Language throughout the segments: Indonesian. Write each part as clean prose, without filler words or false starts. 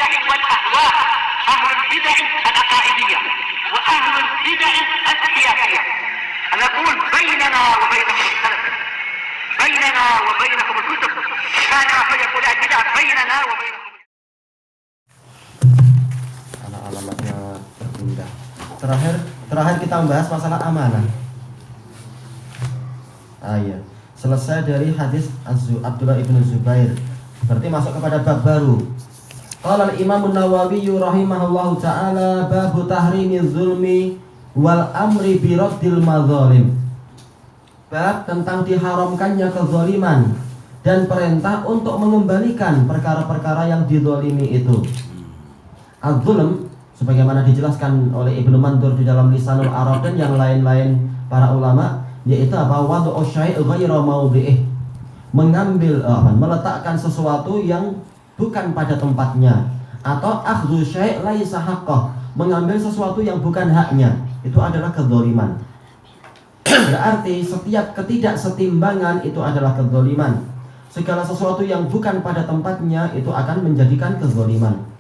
البدع والأهواء، أهل البدع العقائدية وأهل البدع السياسية. نقول بيننا وبينكم السلف، بيننا وبينكم الكتب، كان فيقول البدع بيننا وبينكم. Alamatnya terpindah. Terakhir kita membahas masalah amanah. Iya. Selesai dari hadis Abdullah ibn Zubair. Berarti masuk kepada bab baru. Qala al-Imam an-Nawawi rahimahullahu taala babu tahrimiz zulmi wal amri bi raddil madzalim. Bab tentang diharamkannya kezaliman dan perintah untuk mengembalikan perkara-perkara yang dizalimi itu. Az-zulm sebagaimana dijelaskan oleh Ibnu Mandur di dalam Lisanul Arab dan yang lain-lain para ulama, yaitu apa? Wad'u syai' ghairu mawdi'ih. Meletakkan sesuatu yang bukan pada tempatnya, atau akhdhu syai' laisa haqqah, mengambil sesuatu yang bukan haknya. Itu adalah kezaliman. Berarti setiap ketidaksetimbangan itu adalah kezaliman. Segala sesuatu yang bukan pada tempatnya itu akan menjadikan kezaliman.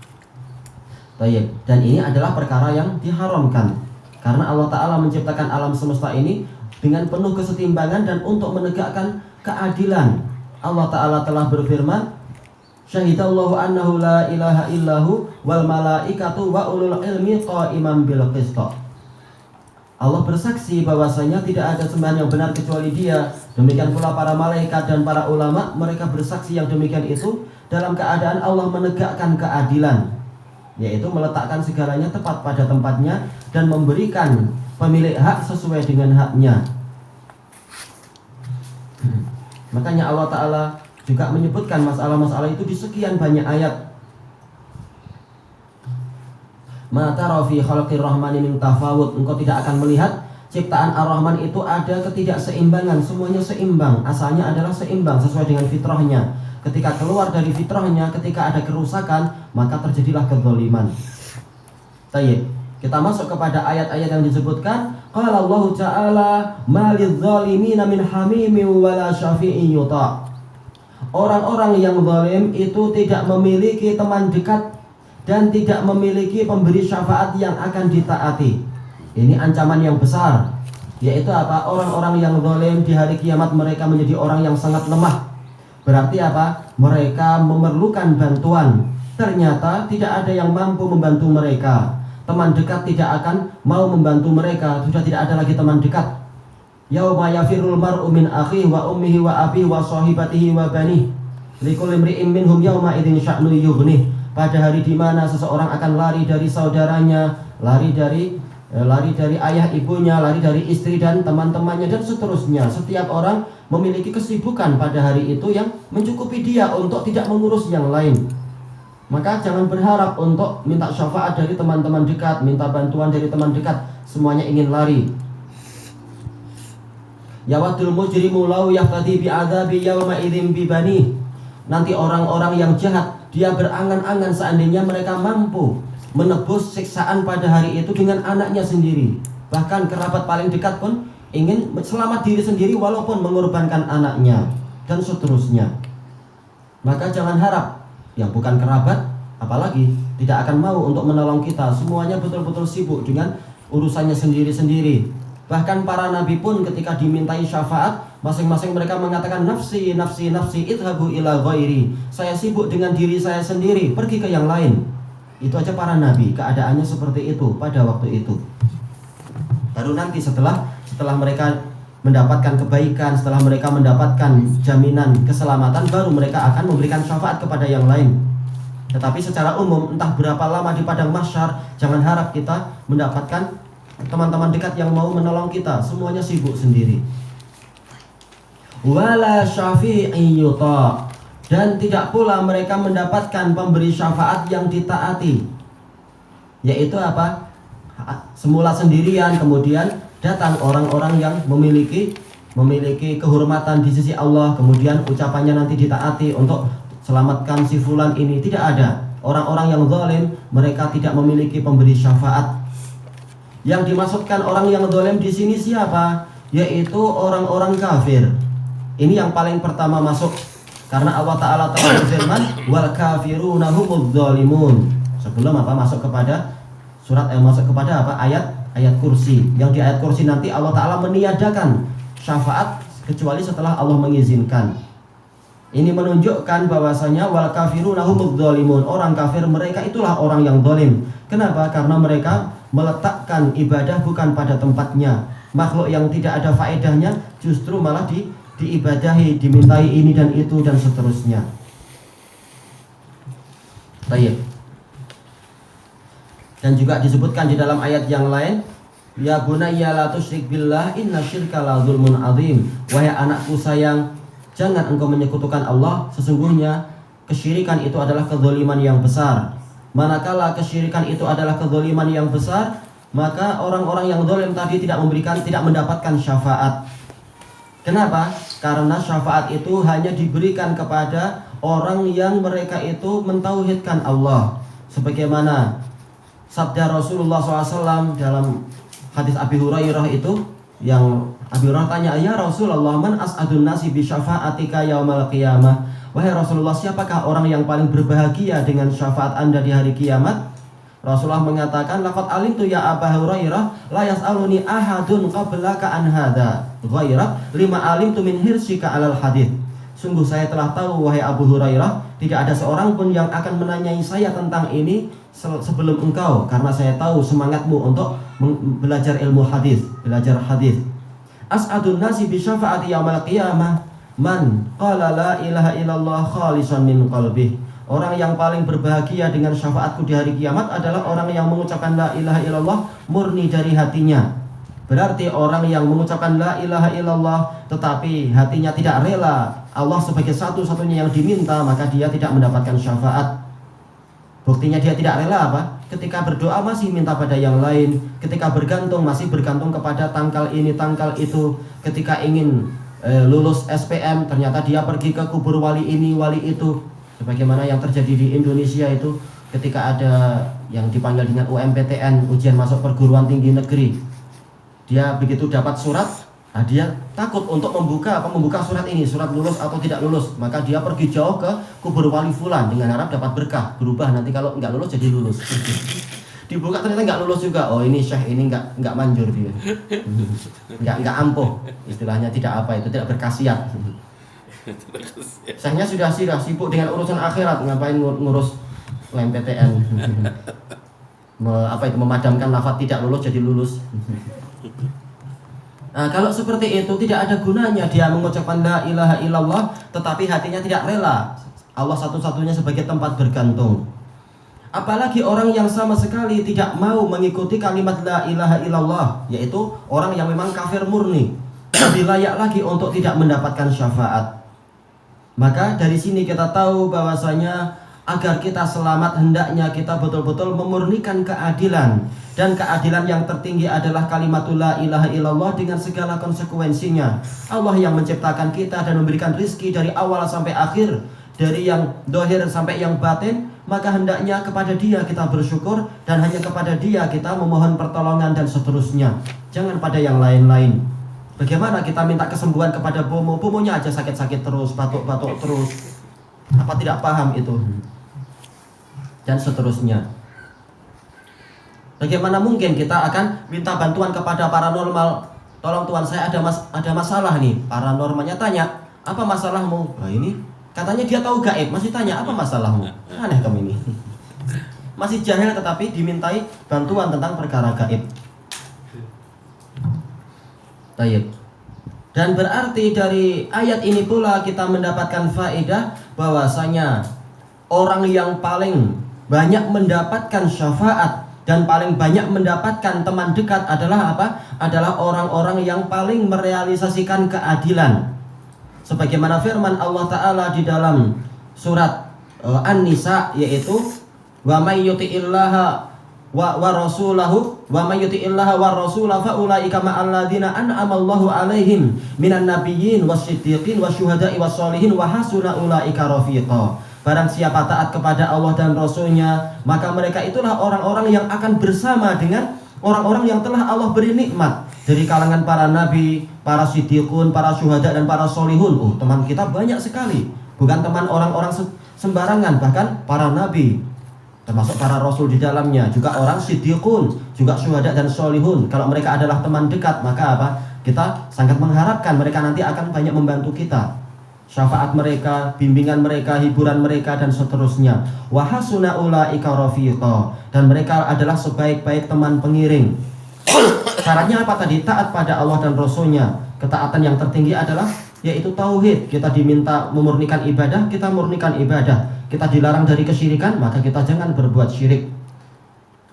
Baik, dan ini adalah perkara yang diharamkan karena Allah Ta'ala menciptakan alam semesta ini dengan penuh kesetimbangan dan untuk menegakkan keadilan. Allah Ta'ala telah berfirman, Syahidallahu annahu la ilaha illahu wal malaikatu wa ulul ilmi qa'iman bil qist. Allah bersaksi bahwasanya tidak ada sembahan yang benar kecuali Dia. Demikian pula para malaikat dan para ulama, mereka bersaksi yang demikian itu dalam keadaan Allah menegakkan keadilan, yaitu meletakkan segalanya tepat pada tempatnya dan memberikan pemilik hak sesuai dengan haknya. Makanya Allah Ta'ala juga menyebutkan masalah-masalah itu di sekian banyak ayat. Ma tara fi khalqir rahmani min tafawut. Engkau tidak akan melihat ciptaan Ar-Rahman itu ada ketidakseimbangan. Semuanya seimbang, asalnya adalah seimbang sesuai dengan fitrahnya. Ketika keluar dari fitrahnya, ketika ada kerusakan, maka terjadilah kezaliman. Baik, kita masuk kepada ayat-ayat yang disebutkan. Qala Allah Ta'ala ma lidzalimina min hamimin wala syafi'in yuta. Orang-orang yang zalim itu tidak memiliki teman dekat dan tidak memiliki pemberi syafaat yang akan ditaati. Ini ancaman yang besar, yaitu apa? Orang-orang yang zalim di hari kiamat mereka menjadi orang yang sangat lemah. Berarti apa? Mereka memerlukan bantuan. Ternyata tidak ada yang mampu membantu mereka. Teman dekat tidak akan mau membantu mereka. Sudah tidak ada lagi teman dekat. Yauma yafirul mar'u min akhihi wa ummihi wa abihi wa sahibatihi wa banihi likulli imri'in minhum yauma idzin sya'nu yughnih. Pada hari di mana seseorang akan lari dari saudaranya, lari dari ayah ibunya, lari dari istri dan teman-temannya dan seterusnya. Setiap orang memiliki kesibukan pada hari itu yang mencukupi dia untuk tidak mengurus yang lain. Maka jangan berharap untuk minta syafaat dari teman-teman dekat, minta bantuan dari teman dekat. Semuanya ingin lari. Yawadul mujrimu law yaftadi bi'adzabi yawma idzin bi bani. Nanti orang-orang yang jahat, dia berangan-angan seandainya mereka mampu menebus siksaan pada hari itu dengan anaknya sendiri. Bahkan kerabat paling dekat pun ingin selamat diri sendiri walaupun mengorbankan anaknya dan seterusnya. Maka jangan harap yang bukan kerabat apalagi tidak akan mau untuk menolong kita. Semuanya betul-betul sibuk dengan urusannya sendiri-sendiri. Bahkan para nabi pun ketika dimintai syafaat, masing-masing mereka mengatakan nafsi, nafsi, nafsi, idhabu ila ghairi. Saya sibuk dengan diri saya sendiri, pergi ke yang lain. Itu aja para nabi, keadaannya seperti itu pada waktu itu. Baru nanti setelah mereka mendapatkan kebaikan, setelah mereka mendapatkan jaminan keselamatan, baru mereka akan memberikan syafaat kepada yang lain. Tetapi secara umum, entah berapa lama di padang mahsyar, jangan harap kita mendapatkan teman-teman dekat yang mau menolong kita. Semuanya sibuk sendiri. Wala syafi'i yuta. Dan tidak pula mereka mendapatkan pemberi syafaat yang ditaati. Yaitu apa? Semula sendirian, kemudian datang orang-orang yang memiliki kehormatan di sisi Allah, kemudian ucapannya nanti ditaati untuk selamatkan si fulan ini. Tidak ada. Orang-orang yang zalim, mereka tidak memiliki pemberi syafaat. Yang dimaksudkan orang yang zalim di sini siapa? Yaitu orang-orang kafir. Ini yang paling pertama masuk. Karena Allah Ta'ala telah berfirman, wal kafiruna humudz zalimun. Sebelum masuk kepada masuk kepada ayat kursi. Yang di ayat kursi nanti Allah Ta'ala meniadakan syafaat kecuali setelah Allah mengizinkan. Ini menunjukkan bahwasanya wal kafiruna humudz zalimun. Orang kafir mereka itulah orang yang zalim. Kenapa? Karena mereka meletakkan ibadah bukan pada tempatnya. Makhluk yang tidak ada faedahnya justru malah diibadahi, dimintai ini dan itu dan seterusnya. Baik. Dan juga disebutkan di dalam ayat yang lain, ya bunayya la tusyrik billah inna syirka la zulmun azim. Wahai anakku sayang, jangan engkau menyekutukan Allah, sesungguhnya kesyirikan itu adalah kezaliman yang besar. Manakala kesyirikan itu adalah kezaliman yang besar, maka orang-orang yang zalim tadi tidak mendapatkan syafaat. Kenapa? Karena syafaat itu hanya diberikan kepada orang yang mereka itu mentauhidkan Allah. Sebagaimana sabda Rasulullah SAW dalam hadis Abi Hurairah itu, yang Abi Hurairah tanya, ya Rasulullah, man as'adun nasi bi syafa'atika yaumal qiyamah. Wahai Rasulullah, siapakah orang yang paling berbahagia dengan syafaat Anda di hari kiamat? Rasulullah mengatakan, laqad alimtu ya Abu Hurairah la yas'aluni ahadun qablaka an hadza ghaira lima alimtu min hirsika 'alal hadits. Sungguh saya telah tahu wahai Abu Hurairah, tidak ada seorang pun yang akan menanyai saya tentang ini sebelum engkau, karena saya tahu semangatmu untuk belajar ilmu hadis, belajar hadis. As'adun nasi bi syafaati yaumil qiyamah man qala la ilaha illallah khalisan min qalbih. Orang yang paling berbahagia dengan syafaatku di hari kiamat adalah orang yang mengucapkan la ilaha illallah murni dari hatinya. Berarti orang yang mengucapkan la ilaha illallah tetapi hatinya tidak rela Allah sebagai satu-satunya yang diminta, maka dia tidak mendapatkan syafaat. Buktinya dia tidak rela apa? Ketika berdoa masih minta pada yang lain, ketika bergantung masih bergantung kepada tangkal ini, tangkal itu. Ketika ingin lulus SPM, ternyata dia pergi ke kubur wali ini, wali itu. Sebagaimana yang terjadi di Indonesia itu, ketika ada yang dipanggil dengan UMPTN, ujian masuk perguruan tinggi negeri. Dia begitu dapat surat, nah dia takut untuk membuka surat ini, surat lulus atau tidak lulus. Maka dia pergi jauh ke kubur wali fulan dengan harap dapat berkah, berubah nanti kalau nggak lulus jadi lulus. Dibuka ternyata nggak lulus juga. Oh ini syekh ini nggak manjur dia, nggak ampuh, istilahnya tidak apa itu, tidak berkhasiat. Syekhnya sudah sibuk dengan urusan akhirat, ngapain ngurus UMPTN? Memadamkan lafaz tidak lulus jadi lulus. Nah, kalau seperti itu tidak ada gunanya dia mengucapkan la ilaha illallah tetapi hatinya tidak rela Allah satu-satunya sebagai tempat bergantung. Apalagi orang yang sama sekali tidak mau mengikuti kalimat la ilaha illallah, yaitu orang yang memang kafir murni, lebih layak lagi untuk tidak mendapatkan syafaat. Maka dari sini kita tahu bahwasanya agar kita selamat hendaknya kita betul-betul memurnikan keadilan. Dan keadilan yang tertinggi adalah kalimatul la ilaha illallah dengan segala konsekuensinya. Allah yang menciptakan kita dan memberikan rizki dari awal sampai akhir, dari yang dohir sampai yang batin. Maka hendaknya kepada dia kita bersyukur, dan hanya kepada dia kita memohon pertolongan dan seterusnya. Jangan pada yang lain-lain. Bagaimana kita minta kesembuhan kepada bomonya aja sakit-sakit terus, batuk-batuk terus, apa tidak paham itu, dan seterusnya. Bagaimana mungkin kita akan minta bantuan kepada paranormal? Tolong Tuhan, saya ada masalah nih. Paranormalnya tanya, apa masalahmu? Nah ini katanya dia tahu gaib, masih tanya apa masalahmu? Aneh kamu ini. Masih jahil tetapi dimintai bantuan tentang perkara gaib. Baik. Dan berarti dari ayat ini pula kita mendapatkan faedah bahwasanya orang yang paling banyak mendapatkan syafaat dan paling banyak mendapatkan teman dekat adalah apa? Adalah orang-orang yang paling merealisasikan keadilan. Sebagaimana firman Allah Ta'ala di dalam surat An-Nisa, yaitu wa may yuti'illaha wa rasulahu wa may yuti'illaha wa rasulahu fa ulaika ma'al ladzina an'ama Allahu 'alaihim minan nabiyyin wasyiddiqin wasyuhada'i wassolihin wa hasuna ulaika rafiqa. Barang siapa taat kepada Allah dan Rasulnya, maka mereka itulah orang-orang yang akan bersama dengan orang-orang yang telah Allah beri nikmat dari kalangan para nabi, para siddiqun, para syuhada dan para solihun. Oh, teman kita banyak sekali. Bukan teman orang-orang sembarangan, bahkan para nabi, termasuk para rasul di dalamnya, juga orang siddiqun, juga syuhada dan sholihun. Kalau mereka adalah teman dekat, maka apa? Kita sangat mengharapkan mereka nanti akan banyak membantu kita. Syafaat mereka, bimbingan mereka, hiburan mereka, dan seterusnya. Wa hasuna ulaika rafiqa, dan mereka adalah sebaik-baik teman pengiring. Syaratnya apa tadi? Taat pada Allah dan Rasulnya. Ketaatan yang tertinggi adalah yaitu tauhid. Kita diminta memurnikan ibadah, kita murnikan ibadah. Kita dilarang dari kesyirikan, maka kita jangan berbuat syirik.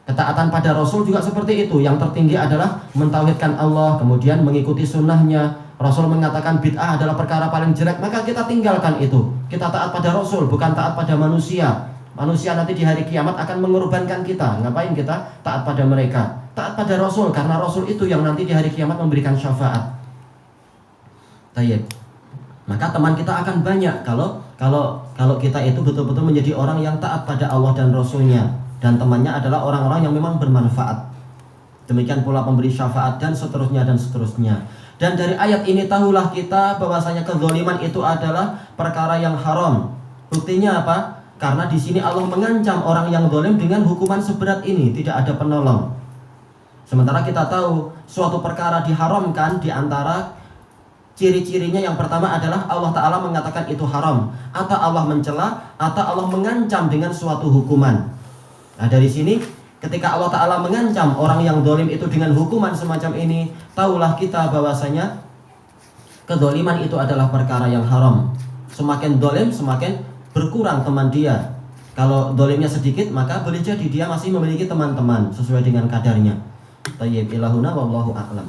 Ketaatan pada Rasul juga seperti itu. Yang tertinggi adalah mentauhidkan Allah, kemudian mengikuti sunnahnya. Rasul mengatakan bid'ah adalah perkara paling jelek, maka kita tinggalkan itu. Kita taat pada Rasul, bukan taat pada manusia. Manusia nanti di hari kiamat akan mengorbankan kita. Ngapain kita taat pada mereka? Taat pada Rasul, karena Rasul itu yang nanti di hari kiamat memberikan syafaat. Tayyib. Maka teman kita akan banyak kalau kita itu betul-betul menjadi orang yang taat pada Allah dan Rasulnya, dan temannya adalah orang-orang yang memang bermanfaat. Demikian pula pemberi syafaat dan seterusnya dan seterusnya. Dan dari ayat ini tahulah kita bahwasanya kezaliman itu adalah perkara yang haram. Buktinya apa? Karena di sini Allah mengancam orang yang zalim dengan hukuman seberat ini, tidak ada penolong. Sementara kita tahu suatu perkara diharamkan, di antara ciri-cirinya yang pertama adalah Allah Ta'ala mengatakan itu haram, atau Allah mencela, atau Allah mengancam dengan suatu hukuman. Nah dari sini ketika Allah Ta'ala mengancam orang yang zalim itu dengan hukuman semacam ini, tahulah kita bahwasanya kezaliman itu adalah perkara yang haram. Semakin zalim, semakin berkurang teman dia. Kalau zalimnya sedikit, maka boleh jadi dia masih memiliki teman-teman sesuai dengan kadarnya. Tayyib ilahuna wallahu a'lam.